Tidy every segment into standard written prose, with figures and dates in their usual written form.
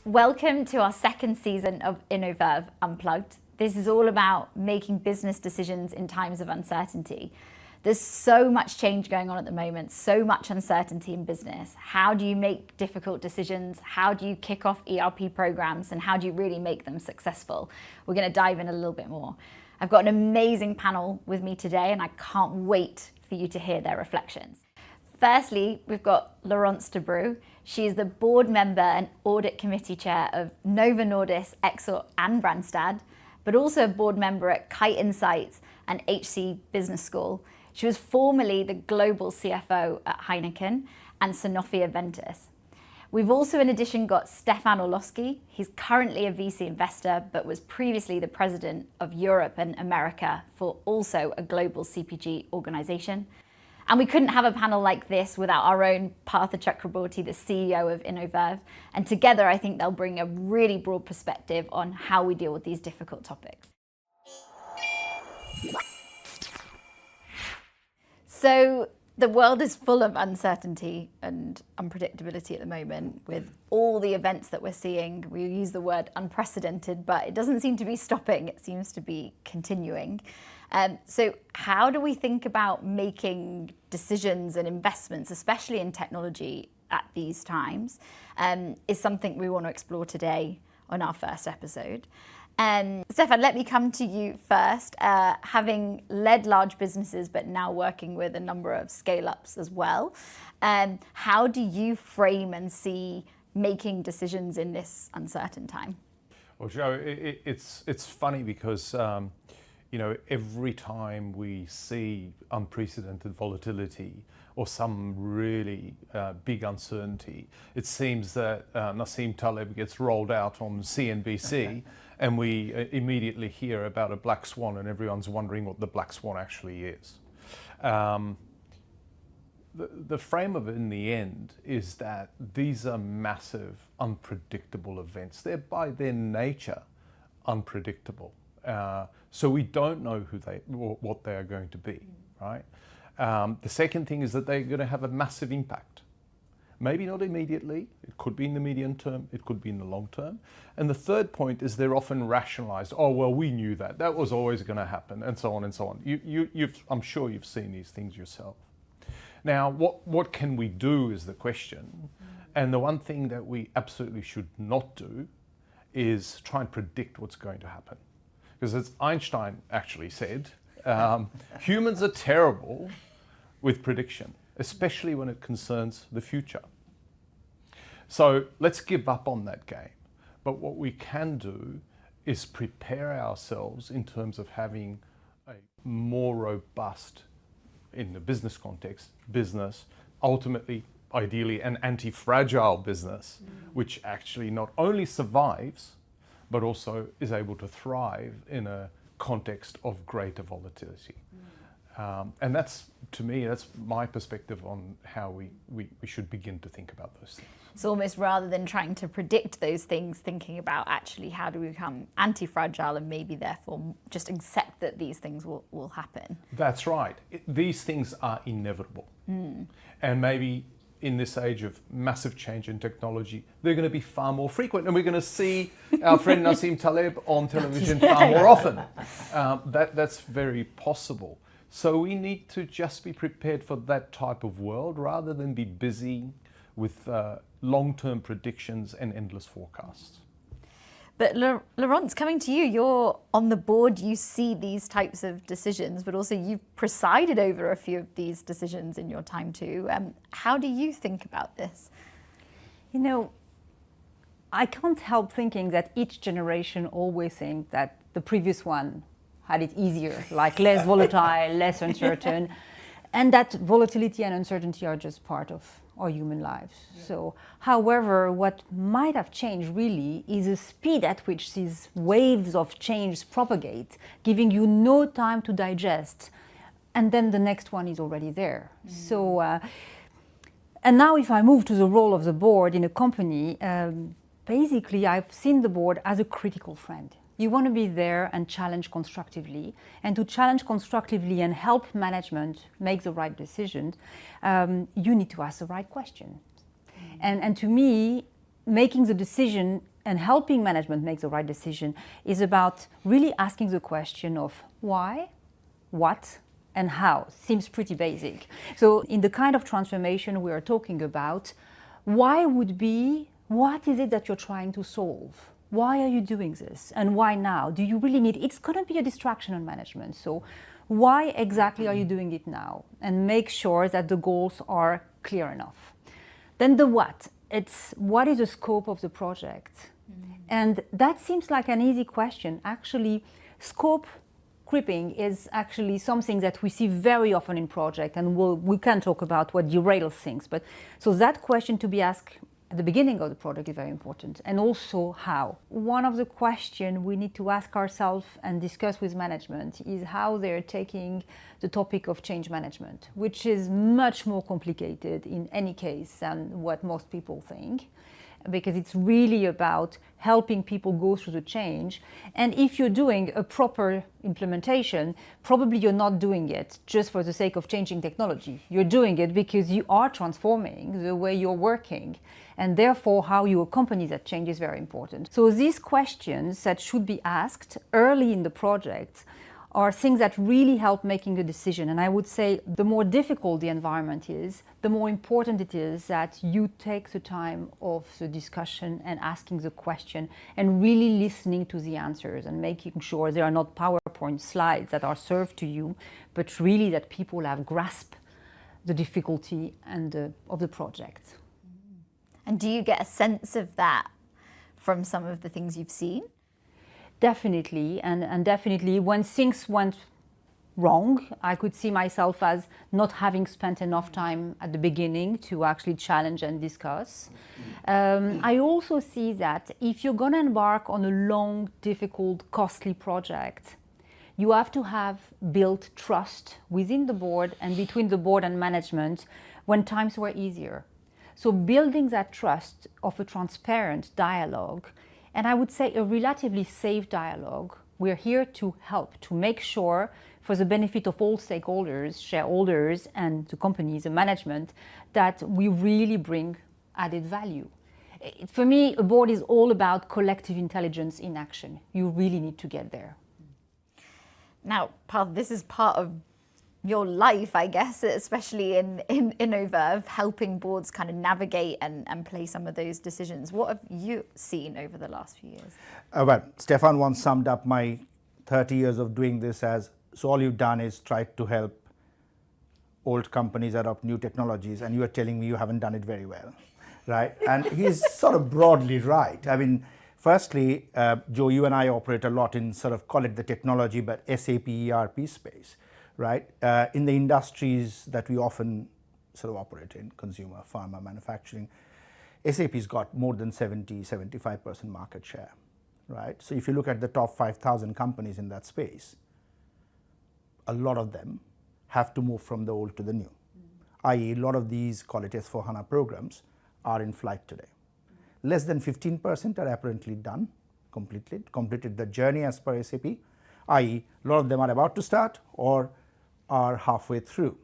Welcome to our second season of INNOVERV Unplugged. This is all about making business decisions in times of uncertainty. There's so much change going on at the moment, so much uncertainty in business. How do you make difficult decisions? How do you kick off ERP programs? And how do you really make them successful? We're going to dive in a little bit more. I've got an amazing panel with me today, and I can't wait for you to hear their reflections. Firstly, we've got Laurence Debroux. She is the board member and audit committee chair of Novo Nordisk, Exor and Randstad, but also a board member at Kite Insights and HC Business School. She was formerly the Global CFO at Heineken and Sanofi Aventis. We've also in addition got Stefan Orlowski. He's currently a VC investor, but was previously the president of Europe and America for also a global CPG organization. And we couldn't have a panel like this without our own Partha Chakraborty, the CEO of INNOVERV. And together, I think they'll bring a really broad perspective on how we deal with these difficult topics. So the world is full of uncertainty and unpredictability at the moment with all the events that we're seeing. We use the word unprecedented, but it doesn't seem to be stopping. It seems to be continuing. So how do we think about making decisions and investments, especially in technology at these times, is something we want to explore today on our first episode. Stefan, let me come to you first. Having led large businesses, but now working with a number of scale-ups as well, how do you frame and see making decisions in this uncertain time? Well, Jo, it's funny because you know, every time we see unprecedented volatility or some really big uncertainty, it seems that Nassim Taleb gets rolled out on CNBC and we immediately hear about a black swan and everyone's wondering what the black swan actually is. The frame of it in the end is that these are massive, unpredictable events. They're by their nature unpredictable. So we don't know what they are going to be, right? The second thing is that they're going to have a massive impact. Maybe not immediately, it could be in the medium term, it could be in the long term. And the third point is they're often rationalized. Oh, well, we knew that. That was always going to happen, and so on and so on. I'm sure you've seen these things yourself. Now, what can we do is the question. And the one thing that we absolutely should not do is try and predict what's going to happen. Because as Einstein actually said, humans are terrible with prediction, especially when it concerns the future. So let's give up on that game. But what we can do is prepare ourselves in terms of having a more robust, in the business context, business, ultimately, ideally, an anti-fragile business, which actually not only survives, but also is able to thrive in a context of greater volatility. And that's, to me, that's my perspective on how we should begin to think about those things. It's almost rather than trying to predict those things, thinking about actually how do we become anti-fragile and maybe therefore just accept that these things will happen. That's right. These things are inevitable. And maybe in this age of massive change in technology, they're going to be far more frequent. And we're going to see our friend Nassim Taleb on television far more often. That's very possible. So we need to just be prepared for that type of world rather than be busy with long-term predictions and endless forecasts. But Laurence, coming to you, you're on the board, you see these types of decisions, but also you've presided over a few of these decisions in your time too. How do you think about this? You know, I can't help thinking that each generation always thinks that the previous one had it easier, like less volatile, less uncertain, and that volatility and uncertainty are just part of our human lives. Yeah. So, however, what might have changed really is the speed at which these waves of change propagate, giving you no time to digest, and then the next one is already there. So, and now if I move to the role of the board in a company, basically I've seen the board as a critical friend. You want to be there and challenge constructively. And to challenge constructively and help management make the right decisions, you need to ask the right question. And to me, making the decision and helping management make the right decision is about really asking the question of why, what, and how. Seems pretty basic. So in the kind of transformation we are talking about, why would be, what is it that you're trying to solve? Why are you doing this? And why now? Do you really need, it's going to be a distraction on management. So why exactly are you doing it now? And make sure that the goals are clear enough. Then the what. It's what is the scope of the project? And that seems like an easy question. Actually, scope creeping is actually something that we see very often in projects, and we can talk about what derails things. But so that question to be asked at the beginning of the project is very important, and also how. One of the questions we need to ask ourselves and discuss with management is how they're taking the topic of change management, which is much more complicated in any case than what most people think, because it's really about helping people go through the change. And if you're doing a proper implementation, probably you're not doing it just for the sake of changing technology. You're doing it because you are transforming the way you're working. And therefore, how you accompany that change is very important. So these questions that should be asked early in the project are things that really help making a decision. And I would say the more difficult the environment is, the more important it is that you take the time of the discussion and asking the question and really listening to the answers and making sure there are not PowerPoint slides that are served to you, but really that people have grasped the difficulty and of the project. And do you get a sense of that from some of the things you've seen? Definitely, and definitely when things went wrong, I could see myself as not having spent enough time at the beginning to actually challenge and discuss. I also see that if you're going to embark on a long, difficult, costly project, you have to have built trust within the board and between the board and management when times were easier. So building that trust of a transparent dialogue, and I would say a relatively safe dialogue. We're here to help, to make sure, for the benefit of all stakeholders, shareholders, and the companies, the management, that we really bring added value. For me, a board is all about collective intelligence in action. You really need to get there. Now, this is part of your life, I guess, especially in INNOVERV, helping boards kind of navigate and play some of those decisions. What have you seen over the last few years? Well, Stefan once summed up my 30 years of doing this as, so all you've done is tried to help old companies adopt new technologies, and you are telling me you haven't done it very well, right? And he's sort of broadly right. I mean, firstly, Joe, you and I operate a lot in sort of, call it the technology, but SAP ERP space. Right? In the industries that we often sort of operate in, consumer, pharma, manufacturing, SAP's got more than 70-75% market share, right? So if you look at the top 5,000 companies in that space, a lot of them have to move from the old to the new, i.e. a lot of these, call it S4HANA programs, are in flight today. Less than 15% are apparently done, completed the journey as per SAP, i.e. a lot of them are about to start or are halfway through.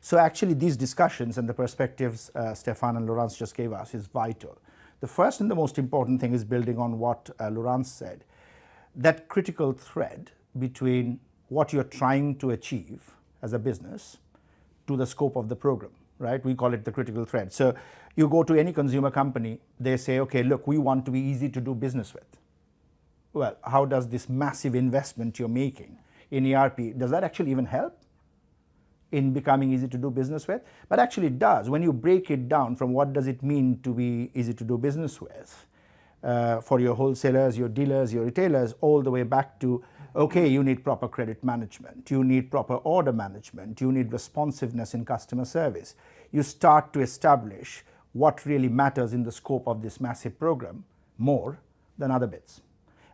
So actually these discussions and the perspectives Stefan and Laurence just gave us is vital. The first and the most important thing is building on what Laurence said, that critical thread between what you're trying to achieve as a business to the scope of the program, right? We call it the critical thread. So you go to any consumer company, they say, okay, look, we want to be easy to do business with. Well, how does this massive investment you're making in ERP, does that actually even help in becoming easy to do business with? But actually it does. When you break it down from what does it mean to be easy to do business with, for your wholesalers, your dealers, your retailers, all the way back to, okay, you need proper credit management, you need proper order management, you need responsiveness in customer service. You start to establish what really matters in the scope of this massive program more than other bits.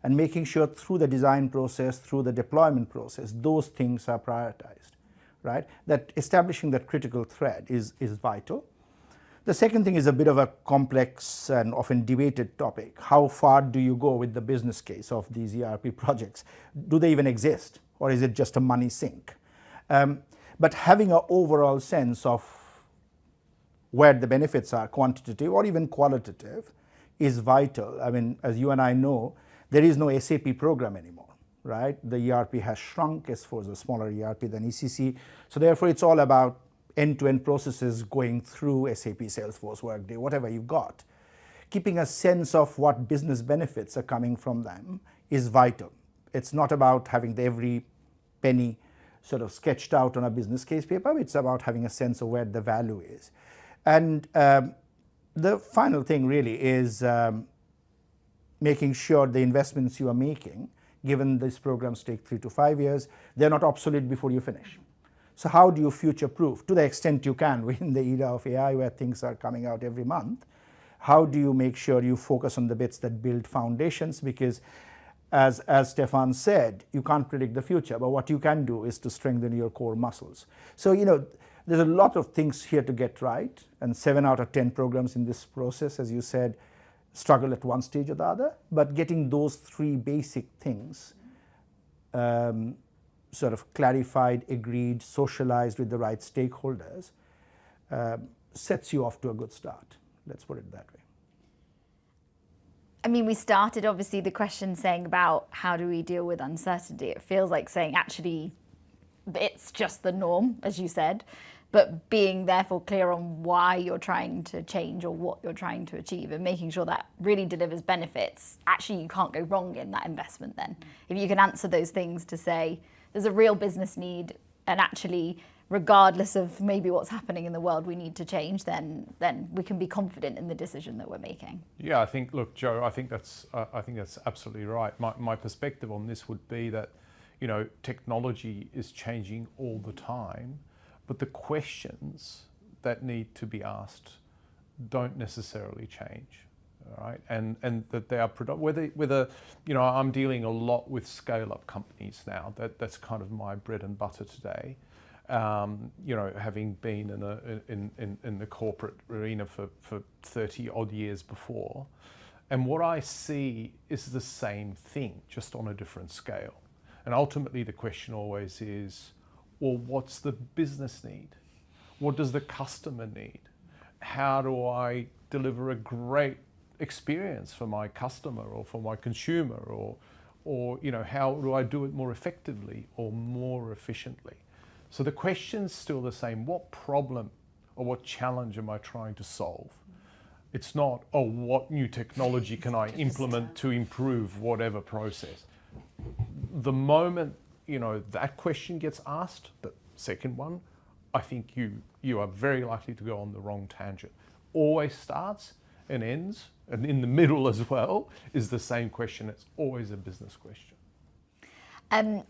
And making sure through the design process, through the deployment process, those things are prioritized, right? That establishing that critical thread is vital. The second thing is a bit of a complex and often debated topic. How far do you go with the business case of these ERP projects? Do they even exist, or is it just a money sink? But having an overall sense of where the benefits are, quantitative or even qualitative, is vital. I mean, as you and I know, there is no SAP program anymore, right? The ERP has shrunk. S4 is a smaller ERP than ECC. So therefore, it's all about end-to-end processes going through SAP, Salesforce, Workday, whatever you've got. Keeping a sense of what business benefits are coming from them is vital. It's not about having every penny sort of sketched out on a business case paper. It's about having a sense of where the value is. And the final thing really is making sure the investments you are making, given these programs take 3 to 5 years, they're not obsolete before you finish. So how do you future-proof, to the extent you can, in the era of AI where things are coming out every month, how do you make sure you focus on the bits that build foundations? Because as Stefan said, you can't predict the future, but what you can do is to strengthen your core muscles. So, there's a lot of things here to get right, and 7 out of 10 programs in this process, as you said, struggle at one stage or the other, but getting those 3 basic things sort of clarified, agreed, socialized with the right stakeholders sets you off to a good start. Let's put it that way. I mean, we started obviously the question saying about how do we deal with uncertainty. It feels like saying actually it's just the norm, as you said, but being therefore clear on why you're trying to change or what you're trying to achieve and making sure that really delivers benefits. Actually, you can't go wrong in that investment then. If you can answer those things to say there's a real business need and actually regardless of maybe what's happening in the world we need to change, then we can be confident in the decision that we're making. Yeah, I think, look, Joe, I think that's absolutely right. My perspective on this would be that, technology is changing all the time, but the questions that need to be asked don't necessarily change, all right? And that they are whether I'm dealing a lot with scale-up companies now. That's kind of my bread and butter today. Having been in the corporate arena for 30 odd years before, and what I see is the same thing, just on a different scale. And ultimately, the question always is, well, what's the business need? What does the customer need? How do I deliver a great experience for my customer or for my consumer, or how do I do it more effectively or more efficiently? So the question's still the same. What problem or what challenge am I trying to solve? It's not, what new technology can I implement to improve whatever process? The moment, that question gets asked, the second one, I think you are very likely to go on the wrong tangent. Always starts and ends, and in the middle as well, is the same question. It's always a business question.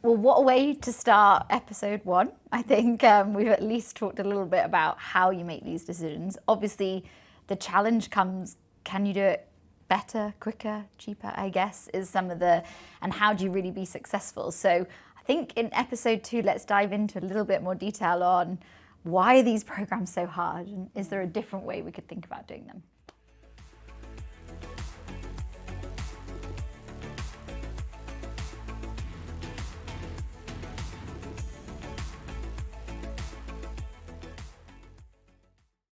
Well, what a way to start episode 1. I think we've at least talked a little bit about how you make these decisions. Obviously, the challenge comes, can you do it better, quicker, cheaper, I guess, is some of and how do you really be successful? So I think in episode 2, let's dive into a little bit more detail on why are these programs so hard, and is there a different way we could think about doing them?